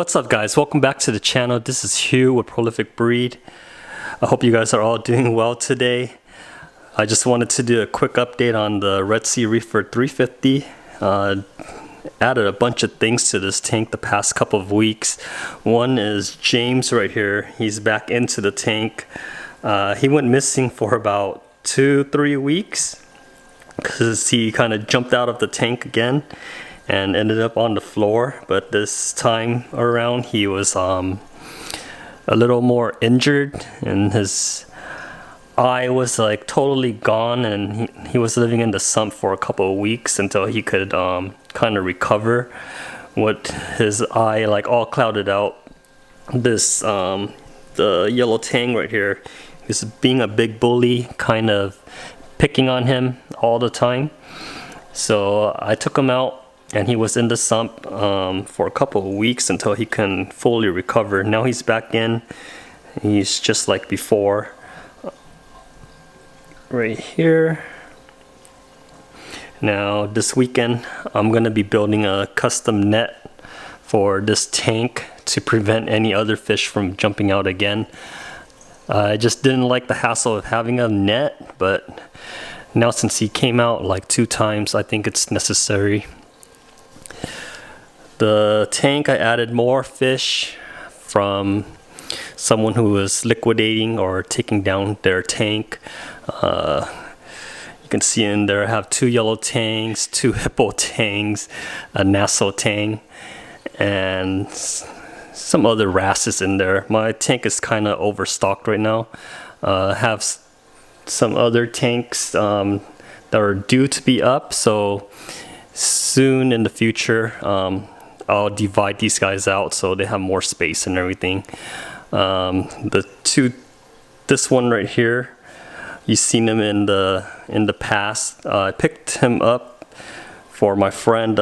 What's up guys, welcome back to the channel. This is Hugh with Prolificbreed. I hope you guys are all doing well today. I just wanted to do a quick update on the Red Sea Reefer 350. Added a bunch of things to this tank the past couple of weeks. One is James right here. He's back into the tank. He went missing for about 2-3 weeks because he kind of jumped out of the tank again and ended up on the floor, but this time around he was a little more injured and his eye was like totally gone, and he was living in the sump for a couple of weeks until he could kind of recover with his eye like all clouded out. This the yellow Tang right here, he's being a big bully, kind of picking on him all the time. So I took him out and he was in the sump for a couple of weeks until he can fully recover. Now he's back in. He's just like before. Right here. Now this weekend I'm gonna be building a custom net for this tank to prevent any other fish from jumping out again. I just didn't like the hassle of having a net, but now since he came out like 2 times, I think it's necessary. The tank, I added more fish from someone who was liquidating or taking down their tank. You can see in there I have 2 yellow tangs, 2 Hippo tangs, a Nassau tang, and some other wrasses in there. My tank is kind of overstocked right now. I have some other tanks that are due to be up, so soon in the future I'll divide these guys out so they have more space and everything. This one right here, you've seen him in the past. I picked him up for my friend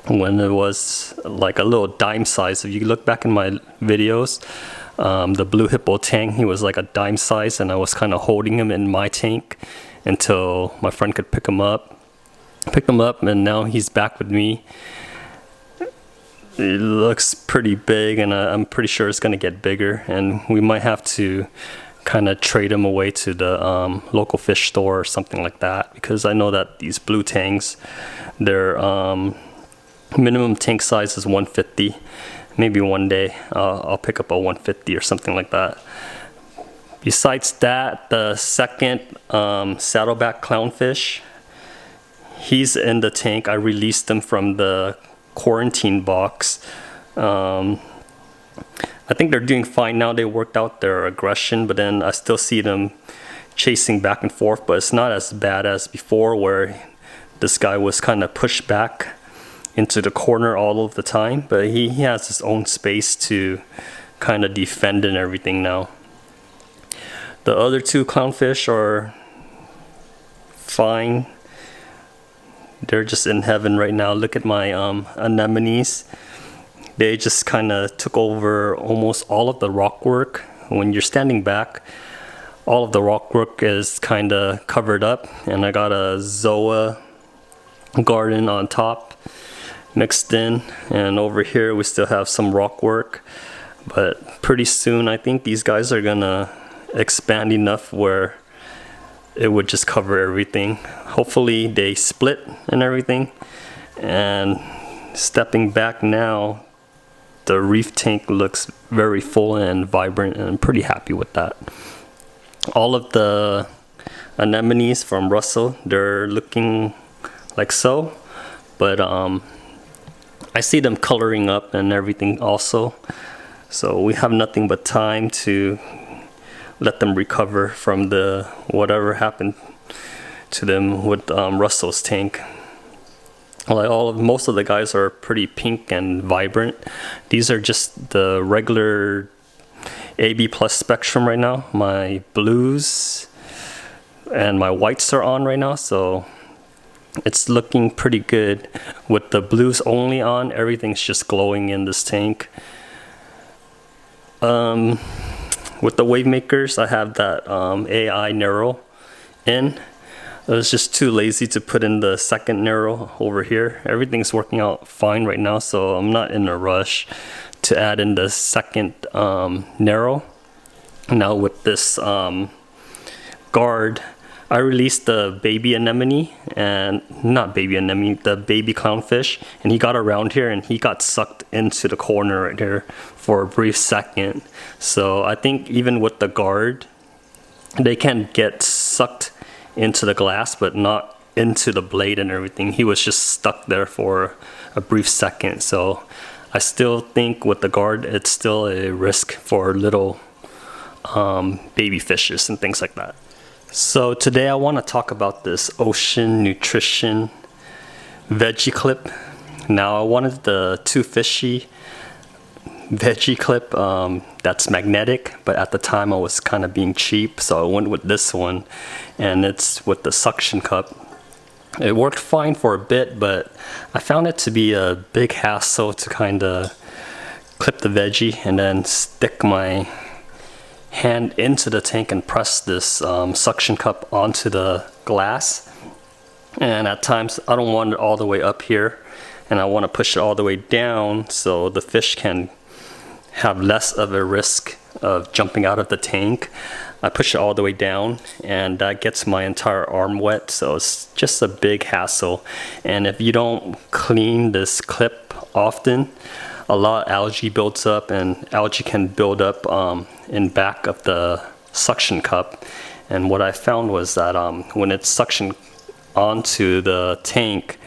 when it was like a little dime size. If you look back in my videos, the blue Hippo Tang, he was like a dime size, and I was kind of holding him in my tank until my friend could pick him up, and now he's back with me. It looks pretty big, and I'm pretty sure it's gonna get bigger, and we might have to kind of trade him away to the local fish store or something like that, because I know that these blue tangs, their minimum tank size is 150. Maybe one day I'll pick up a 150 or something like that. Besides that, the second Saddleback Clownfish, he's in the tank. I released him from the quarantine box. I think they're doing fine now. They worked out their aggression, but then I still see them chasing back and forth, but it's not as bad as before where this guy was kind of pushed back into the corner all of the time, but he has his own space to kind of defend and everything now. The other 2 clownfish are fine. They're just in heaven right now. Look at my anemones. They just kind of took over almost all of the rock work. When you're standing back, all of the rock work is kind of covered up, and I got a Zoa garden on top mixed in, and over here we still have some rock work. But pretty soon I think these guys are gonna expand enough where it would just cover everything. Hopefully they split and everything. And stepping back now, the reef tank looks very full and vibrant, and I'm pretty happy with that. All of the anemones from Russell, they're looking like so, but I see them coloring up and everything also. So we have nothing but time to let them recover from the whatever happened to them with Russell's tank. Like most of the guys are pretty pink and vibrant. These are just the regular AB plus spectrum right now. My blues and my whites are on right now, so it's looking pretty good. With the blues only on, everything's just glowing in this tank. With the wave makers, I have that AI narrow in. I was just too lazy to put in the second narrow over here. Everything's working out fine right now, so I'm not in a rush to add in the second narrow. Now with this guard, I released the baby anemone, and not baby anemone, the baby clownfish, and he got around here and he got sucked into the corner right here for a brief second. So I think even with the guard, they can get sucked into the glass, but not into the blade and everything. He was just stuck there for a brief second. So I still think with the guard, it's still a risk for little baby fishes and things like that. So today I want to talk about this Ocean Nutrition Veggie clip. Now I wanted the too fishy Veggie clip that's magnetic, but at the time I was kind of being cheap, so I went with this one, and it's with the suction cup. It worked fine for a bit, but I found it to be a big hassle to kind of clip the Veggie and then stick my hand into the tank and press this suction cup onto the glass. And at times I don't want it all the way up here, and I want to push it all the way down so the fish can have less of a risk of jumping out of the tank. I push it all the way down, and that gets my entire arm wet, so it's just a big hassle. And if you don't clean this clip often, a lot of algae builds up, and algae can build up in back of the suction cup. And what I found was that when it's suctioned onto the tank,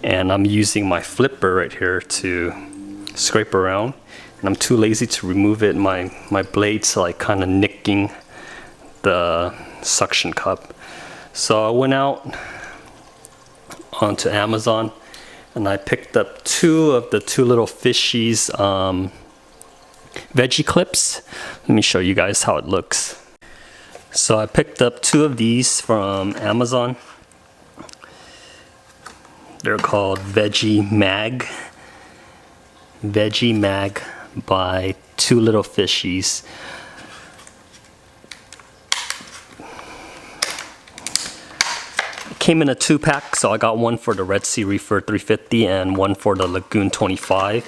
and I'm using my flipper right here to scrape around, and I'm too lazy to remove it, my blade's like kind of nicking the suction cup. So I went out onto Amazon and I picked up two of the two little fishies Veggie clips. Let me show you guys how it looks. So I picked up two of these from Amazon. They're called Veggie Mag by Two Little Fishies. It came in a 2-pack, so I got one for the Red Sea Reefer 350 and one for the Lagoon 25.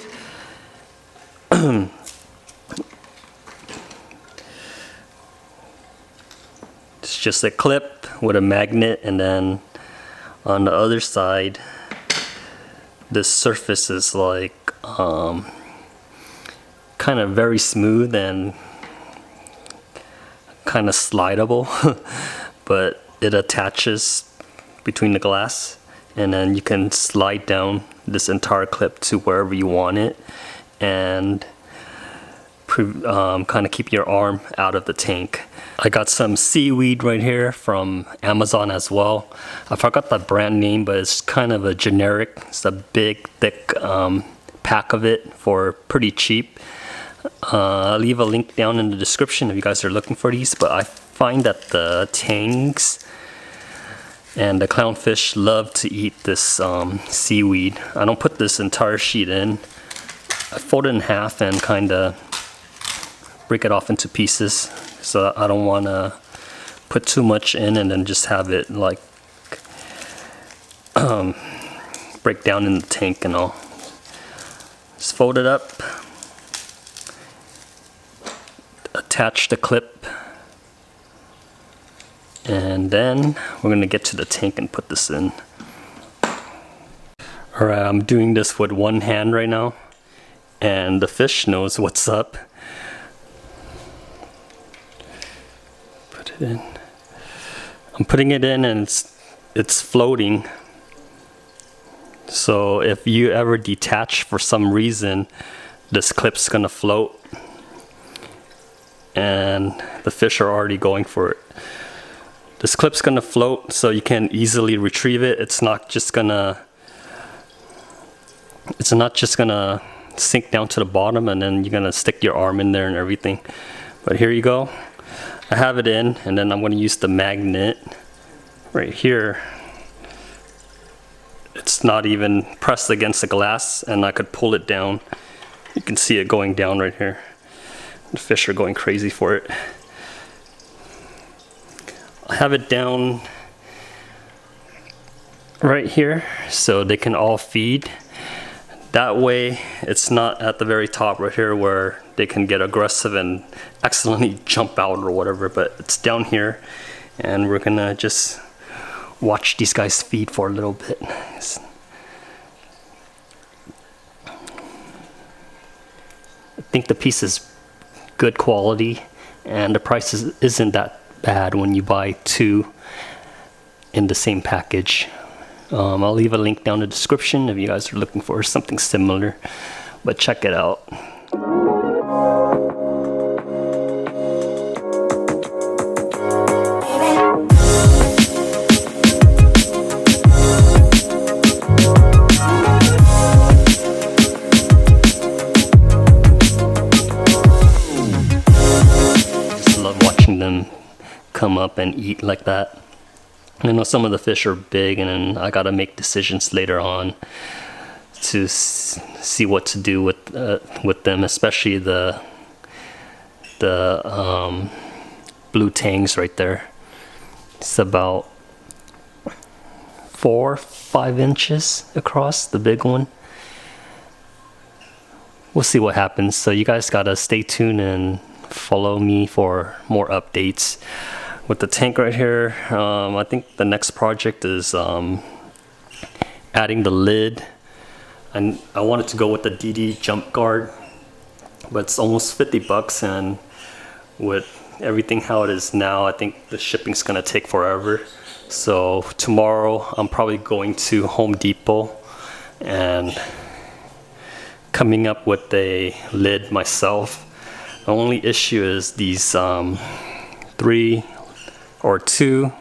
It's just a clip with a magnet, and then on the other side, this surface is like kind of very smooth and kind of slidable, but it attaches between the glass, and then you can slide down this entire clip to wherever you want it, and kind of keep your arm out of the tank. I got some seaweed right here from Amazon as well. I forgot the brand name, but it's kind of a generic. It's a big, thick pack of it for pretty cheap. I'll leave a link down in the description if you guys are looking for these, but I find that the tangs and the clownfish love to eat this seaweed. I don't put this entire sheet in. I fold it in half and kind of break it off into pieces, so I don't want to put too much in and then just have it like break down in the tank and all. Just fold it up, attach the clip, and then we're going to get to the tank and put this in. Alright, I'm doing this with one hand right now, and the fish knows what's up. Put it in. I'm putting it in, and it's floating. So if you ever detach for some reason, this clip's gonna float, and the fish are already going for it. This clip's gonna float, so you can easily retrieve it. It's not just gonna sink down to the bottom, and then you're gonna stick your arm in there and everything. But here you go. I have it in, and then I'm gonna use the magnet right here. It's not even pressed against the glass, and I could pull it down. You can see it going down right here. The fish are going crazy for it. I have it down right here so they can all feed. That way it's not at the very top right here where they can get aggressive and accidentally jump out or whatever, but it's down here, and we're gonna just watch these guys feed for a little bit. I think the piece is good quality and the price isn't that bad when you buy 2 in the same package. I'll leave a link down in the description if you guys are looking for something similar, but check it out. Just love watching them come up and eat like that. I know some of the fish are big, and then I gotta make decisions later on to see what to do with them, especially the blue tangs right there. It's about 4-5 inches across, the big one. We'll see what happens, so you guys gotta stay tuned and follow me for more updates. With the tank right here, I think the next project is adding the lid. And I wanted to go with the DD jump guard, but it's almost 50 bucks, and with everything how it is now, I think the shipping's gonna take forever. So tomorrow I'm probably going to Home Depot and coming up with a lid myself. The only issue is these 3 or 2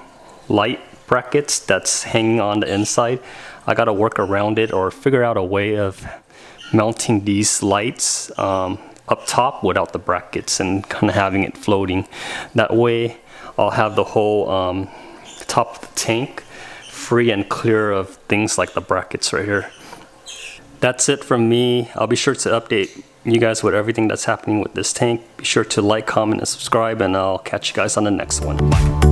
light brackets that's hanging on the inside. I gotta work around it or figure out a way of mounting these lights up top without the brackets and kind of having it floating. That way I'll have the whole top of the tank free and clear of things like the brackets right here. That's it from me. I'll be sure to update you guys with everything that's happening with this tank. Be sure to like, comment, and subscribe, and I'll catch you guys on the next one. Bye.